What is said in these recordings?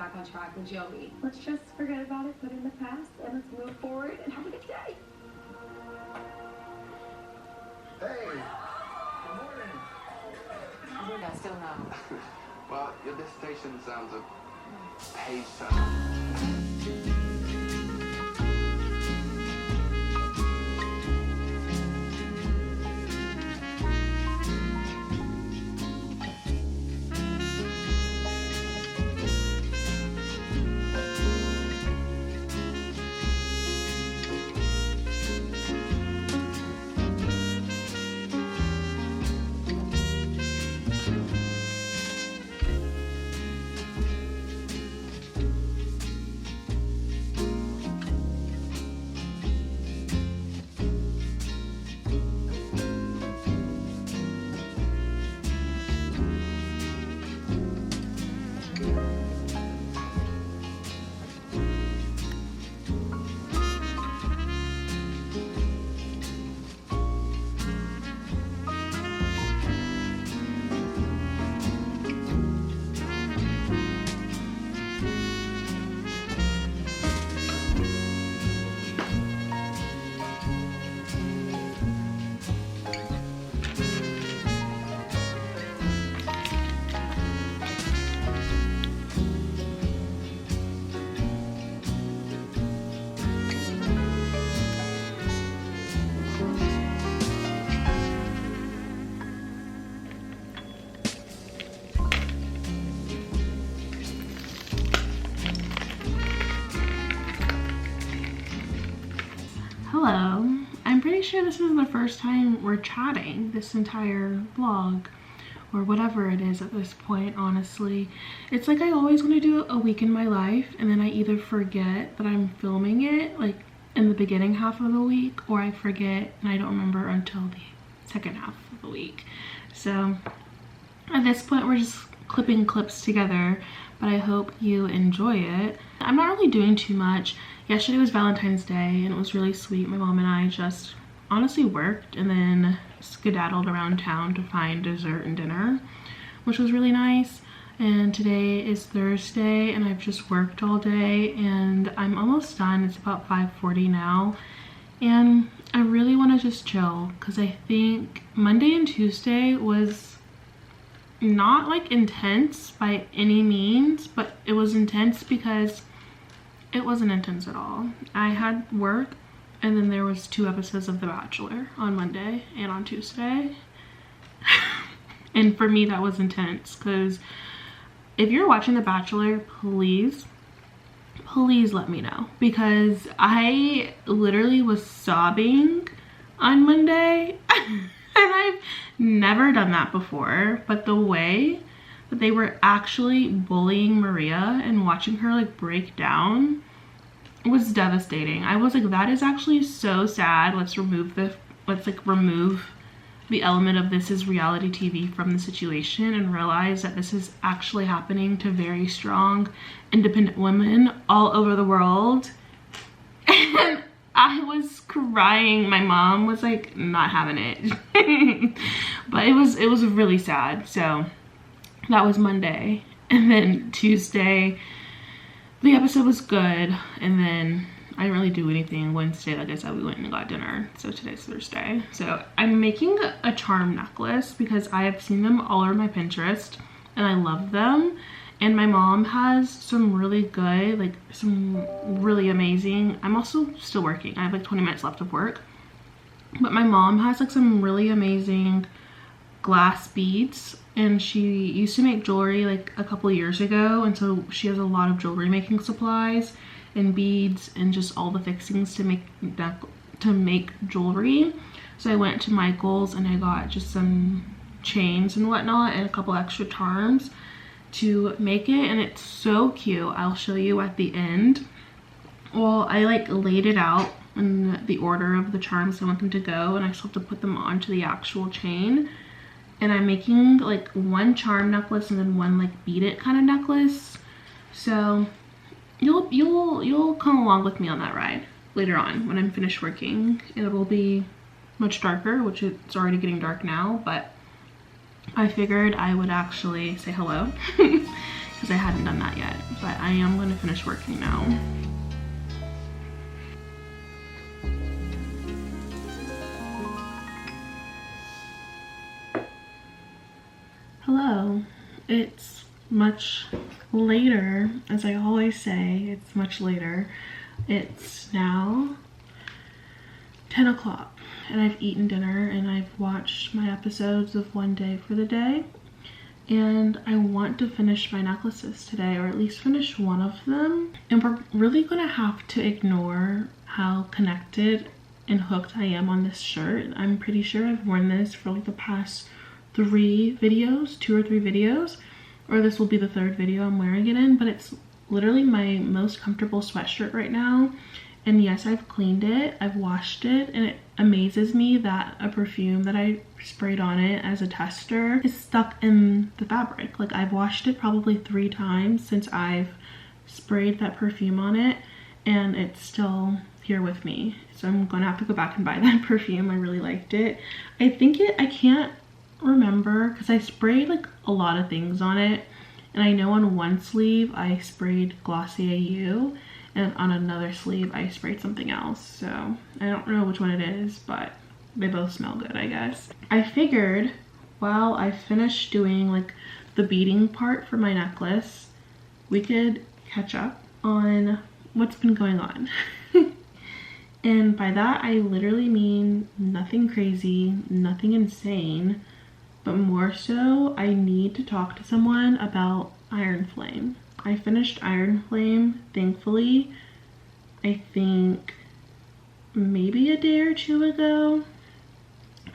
back on track with Joey. Let's just forget about it, put it in the past, and let's move forward and have a good day. Hey, good morning. I still know. Well, your dissertation sounds a page turner. Hello. I'm pretty sure this is the first time we're chatting this entire vlog, or whatever it is at this point, honestly. It's like I always want to do a week in my life, and then I either forget that I'm filming it, like in the beginning half of the week, or I forget and I don't remember until the second half of the week. So at this point, we're just clipping clips together, but I hope you enjoy it. I'm not really doing too much. Yesterday was Valentine's Day and it was really sweet. My mom and I just honestly worked and then skedaddled around town to find dessert and dinner, which was really nice. And today is Thursday and I've just worked all day and I'm almost done. It's about 5:40 now and I really want to just chill because I think Monday and Tuesday was not like intense by any means, but it was intense because it wasn't intense at all. I had work and then there was 2 episodes of The Bachelor on Monday and on Tuesday. And for me that was intense because if you're watching The Bachelor, please let me know, because I literally was sobbing on Monday and I've never done that before, but the way that they were actually bullying Maria and watching her like break down was devastating. I was like, that is actually so sad. Let's remove the element of this is reality TV from the situation and realize that this is actually happening to very strong, independent women all over the world. And I was crying. My mom was like not having it. But it was really sad. So that was Monday. And then Tuesday, the episode was good. And then I didn't really do anything. Wednesday, like I said, we went and got dinner. So today's Thursday. So I'm making a charm necklace because I have seen them all over my Pinterest and I love them. And my mom has some really good, like some really amazing, I'm also still working. I have like 20 minutes left of work. But my mom has like some really amazing glass beads, and she used to make jewelry like a couple of years ago, and so she has a lot of jewelry making supplies and beads and just all the fixings to make jewelry. So I went to Michael's and I got just some chains and whatnot and a couple extra charms to make it, and it's so cute. I'll show you at the end. Well, I like laid it out in the order of the charms I want them to go, and I still have to put them onto the actual chain. And I'm making like one charm necklace and then one like bead it kind of necklace. So you'll come along with me on that ride later on when I'm finished working. It will be much darker, which it's already getting dark now, but I figured I would actually say hello because because I hadn't done that yet, but I am going to finish working now. Hello, it's much later, as I always say, it's much later. It's now 10 o'clock and I've eaten dinner and I've watched my episodes of One Day for the Day, and I want to finish my necklaces today, or at least finish one of them. And we're really gonna have to ignore how connected and hooked I am on this shirt. I'm pretty sure I've worn this for like the past 3 videos, 2 or 3 videos, or this will be the 3rd video I'm wearing it in, but it's literally my most comfortable sweatshirt right now. And yes, I've cleaned it, I've washed it, and it amazes me that a perfume that I sprayed on it as a tester is stuck in the fabric. Like, I've washed it probably 3 times since I've sprayed that perfume on it, and it's still here with me. So I'm gonna have to go back and buy that perfume. I really liked it. I can't remember, because I sprayed like a lot of things on it, and I know on one sleeve I sprayed Glossier You, and on another sleeve I sprayed something else, so I don't know which one it is, but they both smell good, I guess. I figured while I finished doing like the beading part for my necklace, we could catch up on what's been going on. And by that I literally mean nothing crazy, nothing insane, but more so I need to talk to someone about Iron Flame. I finished Iron Flame, thankfully, I think maybe a day or 2 ago.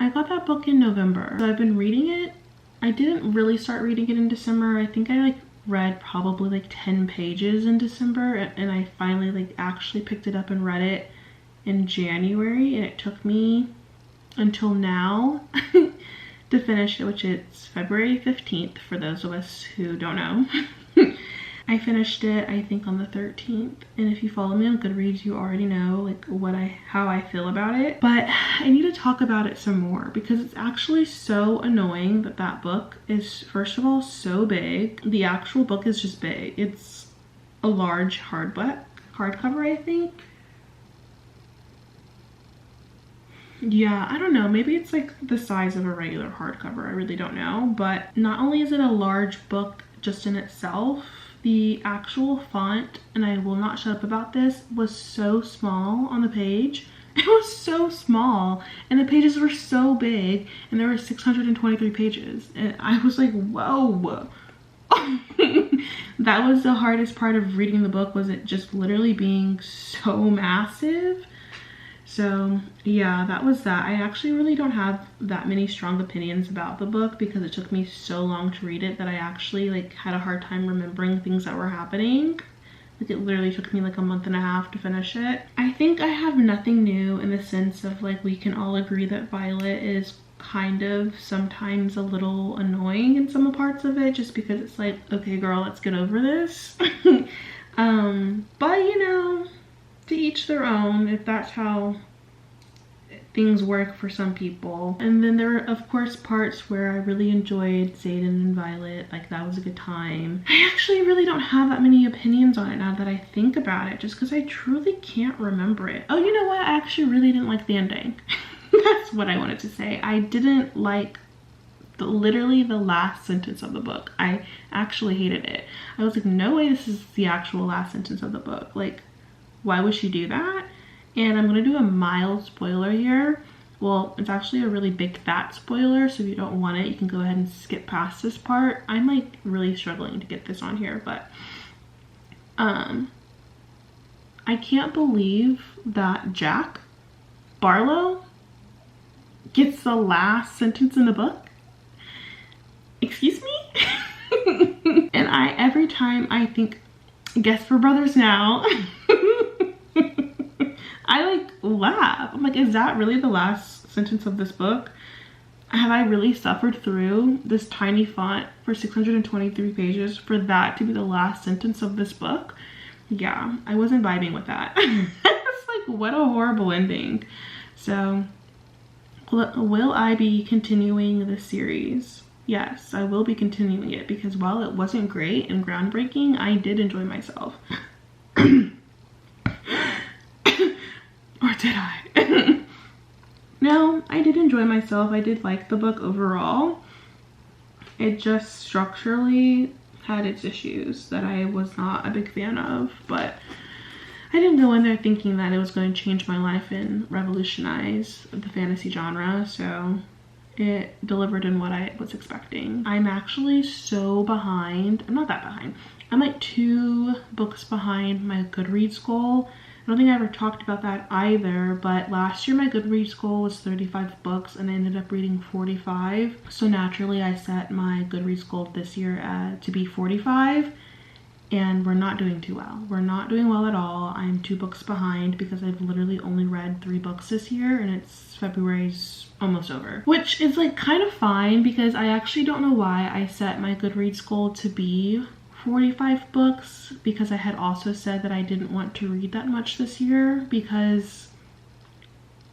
I got that book in November, so I've been reading it. I didn't really start reading it in December. I think I like read probably like 10 pages in December, and I finally like actually picked it up and read it in January, and it took me until now to finish it, which is February 15th for those of us who don't know. I finished it, I think, on the 13th, and if you follow me on Goodreads, you already know like how I feel about it. But I need to talk about it some more, because it's actually so annoying that that book is, first of all, so big. The actual book is just big. It's a large hardcover, I think. Yeah, I don't know, maybe it's like the size of a regular hardcover, I really don't know. But not only is it a large book just in itself, the actual font, and I will not shut up about this, was so small on the page. It was so small, and the pages were so big, and there were 623 pages, and I was like, whoa. That was the hardest part of reading the book, was it just literally being so massive. So yeah, that was that. I actually really don't have that many strong opinions about the book, because it took me so long to read it that I actually like had a hard time remembering things that were happening. Like, it literally took me like a month and a half to finish it. I think I have nothing new, in the sense of like, we can all agree that Violet is kind of sometimes a little annoying in some parts of it, just because it's like, okay girl, let's get over this. But you know, to each their own, if that's how things work for some people. And then there are of course parts where I really enjoyed Xaden and Violet, like that was a good time. I actually really don't have that many opinions on it now that I think about it, just because I truly can't remember it. Oh, you know what, I actually really didn't like the ending. That's what I wanted to say. I didn't like literally the last sentence of the book. I actually hated it. I was like, no way this is the actual last sentence of the book. Like, why would she do that? And I'm gonna do a mild spoiler here. Well, it's actually a really big fat spoiler, so if you don't want it, you can go ahead and skip past this part. I'm like really struggling to get this on here, but I can't believe that Jack Barlow gets the last sentence in the book. Excuse me? And every time I think, guess we're brothers now. I like laugh. I'm like, is that really the last sentence of this book? Have I really suffered through this tiny font for 623 pages for that to be the last sentence of this book? Yeah, I wasn't vibing with that. It's like, what a horrible ending. So will I be continuing the series? yes, I will be continuing it because while it wasn't great and groundbreaking, I did enjoy myself. Or did I? No, I did enjoy myself. I did like the book overall. It just structurally had its issues that I was not a big fan of, but I didn't go in there thinking that it was going to change my life and revolutionize the fantasy genre, so it delivered in what I was expecting. I'm actually so behind. I'm not that behind. I'm like 2 books behind my Goodreads goal. I don't think I ever talked about that either, but last year my Goodreads goal was 35 books and I ended up reading 45. So naturally I set my Goodreads goal this year to be 45, and we're not doing too well. We're not doing well at all. I'm 2 books behind because I've literally only read 3 books this year, and it's February's almost over. Which is like kind of fine because I actually don't know why I set my Goodreads goal to be 45 books, because I had also said that I didn't want to read that much this year because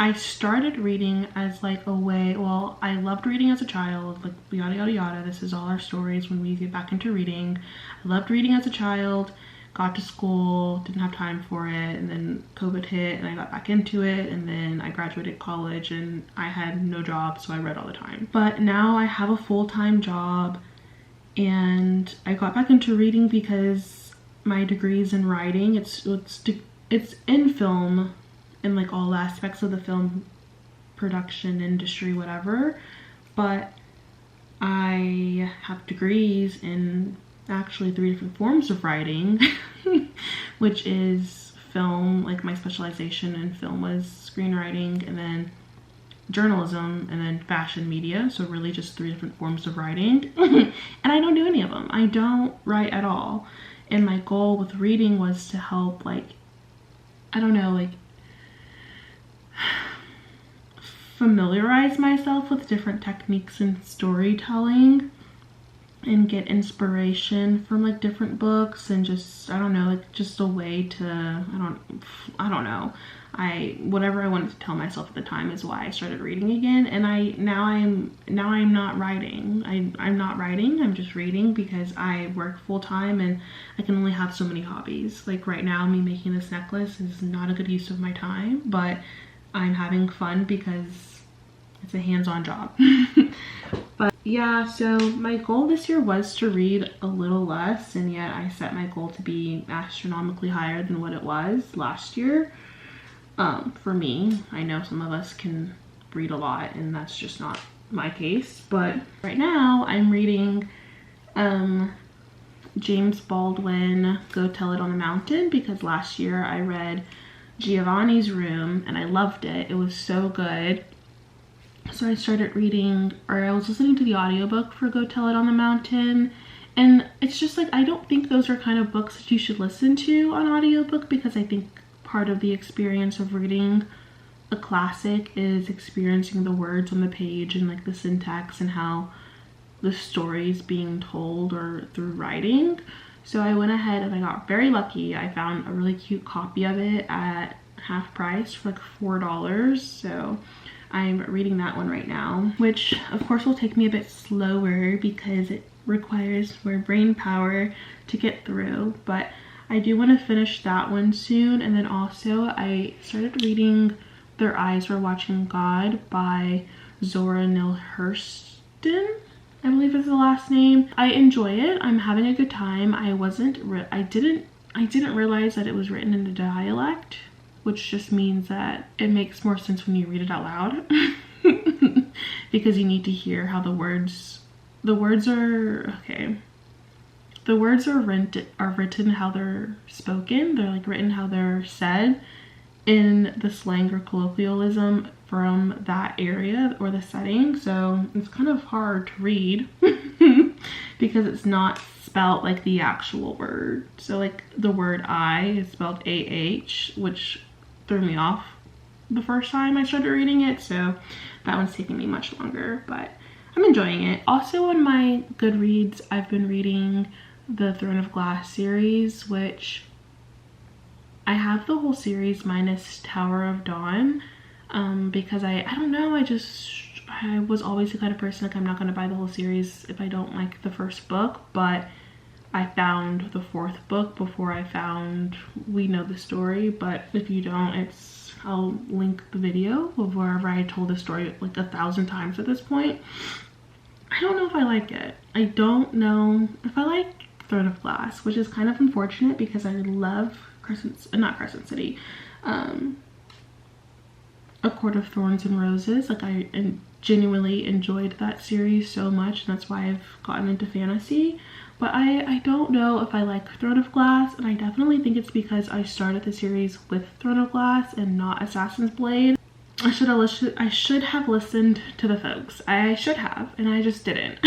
I started reading as like a way, well, I loved reading as a child, like yada yada yada. This is all our stories when we get back into reading. I loved reading as a child, got to school, didn't have time for it, and then COVID hit and I got back into it, and then I graduated college and I had no job, so I read all the time. But now I have a full-time job and I got back into reading because my degree is in writing. It's in film, in like all aspects of the film production industry, whatever, but I have degrees in actually 3 different forms of writing, which is film, like my specialization in film was screenwriting, and then journalism, and then fashion media. So really just 3 different forms of writing. And I don't do any of them. I don't write at all. And my goal with reading was to help, like, I don't know, like familiarize myself with different techniques in storytelling and get inspiration from like different books, and just, I don't know, like just a way to, I don't know. Whatever I wanted to tell myself at the time is why I started reading again. And now I'm not writing. I'm not writing, I'm just reading because I work full time and I can only have so many hobbies. Like right now, me making this necklace is not a good use of my time, but I'm having fun because it's a hands-on job. But yeah, so my goal this year was to read a little less, and yet I set my goal to be astronomically higher than what it was last year. For me, I know some of us can read a lot and that's just not my case, but right now I'm reading James Baldwin, Go Tell It on the Mountain, because last year I read Giovanni's Room and I loved it. It was so good. So I started reading, or I was listening to the audiobook for Go Tell It on the Mountain, and it's just like, I don't think those are kind of books that you should listen to on audiobook, because I think part of the experience of reading a classic is experiencing the words on the page and like the syntax and how the story is being told or through writing. So I went ahead and I got very lucky. I found a really cute copy of it at half price for like $4. So I'm reading that one right now, which of course will take me a bit slower because it requires more brain power to get through, but I do want to finish that one soon. And then also I started reading Their Eyes Were Watching God by Zora Neale Hurston, I believe is the last name. I enjoy it. I'm having a good time. I didn't realize that it was written in a dialect, which just means that it makes more sense when you read it out loud. Because you need to hear how the words are, okay. The words are written how they're spoken. They're like written how they're said in the slang or colloquialism from that area or the setting. So it's kind of hard to read because it's not spelled like the actual word. So like the word I is spelled AH, which threw me off the first time I started reading it. So that one's taking me much longer, but I'm enjoying it. Also on my Goodreads, I've been reading the Throne of Glass series, which I have the whole series minus Tower of Dawn, because I don't know, I was always the kind of person, like, I'm not gonna buy the whole series if I don't like the first book, but I found the 4th book before I found We Know the Story. But if you don't, I'll link the video of wherever I told the story like 1,000 times at this point. I don't know if I like it. I don't know if I like Throne of Glass, which is kind of unfortunate because I love not Crescent City, A Court of Thorns and Roses. Like, I genuinely enjoyed that series so much, and that's why I've gotten into fantasy. But I don't know if I like Throne of Glass, and I definitely think it's because I started the series with Throne of Glass and not Assassin's Blade. I should have listened to the folks. I should have, and I just didn't.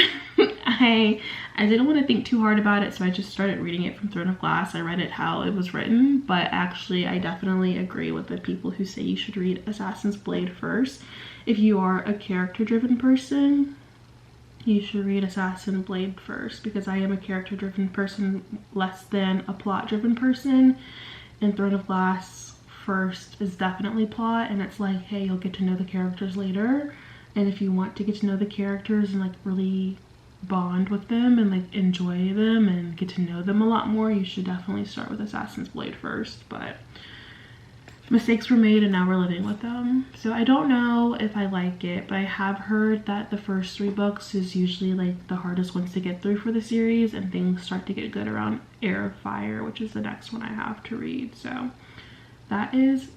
I didn't want to think too hard about it, so I just started reading it from Throne of Glass. I read it how it was written, but actually I definitely agree with the people who say you should read Assassin's Blade first. If you are a character-driven person, you should read Assassin's Blade first, because I am a character-driven person less than a plot-driven person, and Throne of Glass first is definitely plot, and it's like, hey, you'll get to know the characters later, and if you want to get to know the characters and like really bond with them and like enjoy them and get to know them a lot more, you should definitely start with Assassin's Blade first. But mistakes were made and now we're living with them, so I don't know if I like it, but I have heard that the first 3 books is usually like the hardest ones to get through for the series, and things start to get good around Heir of Fire, which is the next one I have to read. So that is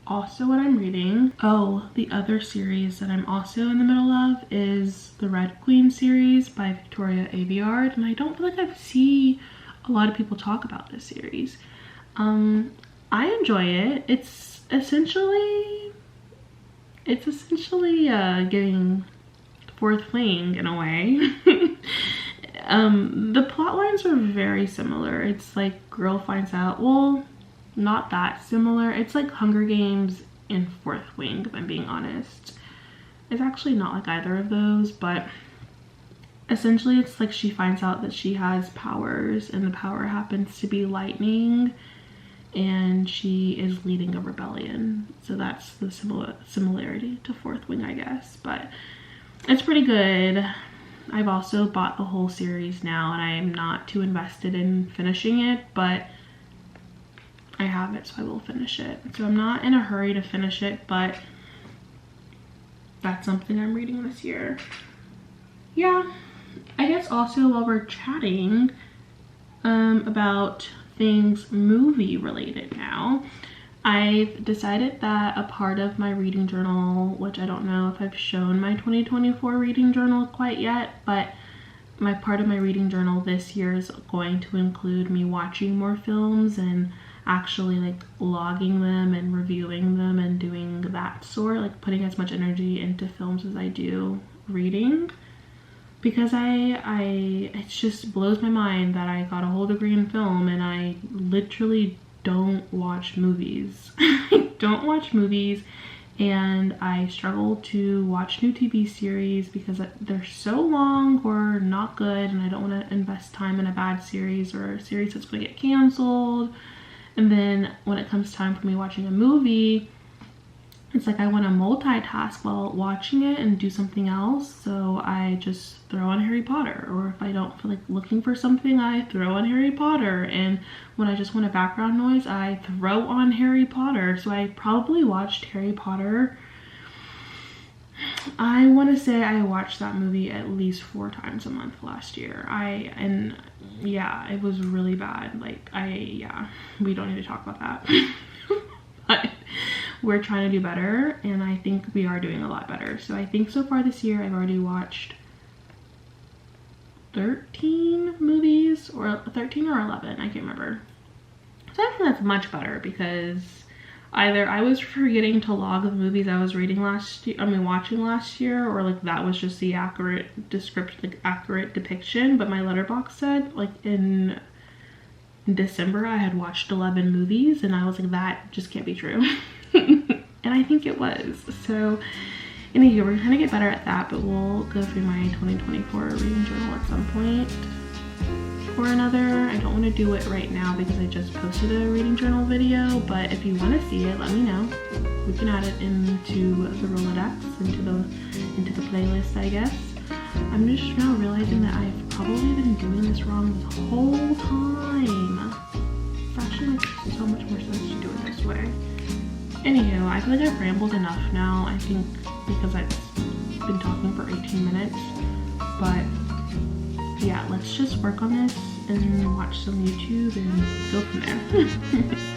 also what I'm reading. Oh, the other series that I'm also in the middle of is the Red Queen series by Victoria Aveyard, and I don't feel like I see a lot of people talk about this series. I enjoy it. It's essentially giving 4th Wing in a way. The plot lines are very similar. It's like girl finds out, well, not that similar. It's like Hunger Games and 4th Wing, if I'm being honest. It's actually not like either of those, but essentially it's like she finds out that she has powers, and the power happens to be lightning, and she is leading a rebellion. So that's the similarity to 4th Wing, I guess. But it's pretty good. I've also bought the whole series now, and I am not too invested in finishing it, but I have it, so I will finish it. So I'm not in a hurry to finish it, but that's something I'm reading this year. Yeah, I guess also while we're chatting about things movie related now, I've decided that a part of my reading journal, which I don't know if I've shown my 2024 reading journal quite yet, but part of my reading journal this year is going to include me watching more films and actually like logging them and reviewing them and doing that sort, like putting as much energy into films as I do reading, because it just blows my mind that I got a whole degree in film and I literally don't watch movies. I don't watch movies, and I struggle to watch new TV series because they're so long or not good, and I don't want to invest time in a bad series or a series that's going to get canceled. And then when it comes time for me watching a movie, it's like I want to multitask while watching it and do something else, so I just throw on Harry Potter. Or if I don't feel like looking for something, I throw on Harry Potter. And when I just want a background noise, I throw on Harry Potter. So I probably watched Harry Potter, I want to say I watched that movie at least 4 times a month last year. And yeah, it was really bad. Like, yeah, we don't need to talk about that. But we're trying to do better, and I think we are doing a lot better. So I think so far this year I've already watched 13 movies, or 13 or 11, I can't remember. So I think that's much better, because either I was forgetting to log the movies I was watching last year, or like that was just the accurate description, like accurate depiction. But my letterbox said like in December I had watched 11 movies, and I was like, that just can't be true. And I think it was. So anyway, we're trying to get better at that, but we'll go through my 2024 reading journal at some point. or another. I don't want to do it right now because I just posted a reading journal video, but if you want to see it, let me know. We can add it into the Rolodex, into the playlist, I guess. I'm just now realizing that I've probably been doing this wrong this whole time. It actually makes so much more sense to do it this way. Anywho, I feel like I've rambled enough now, I think, because I've been talking for 18 minutes. But yeah, let's just work on this and watch some YouTube and go from there.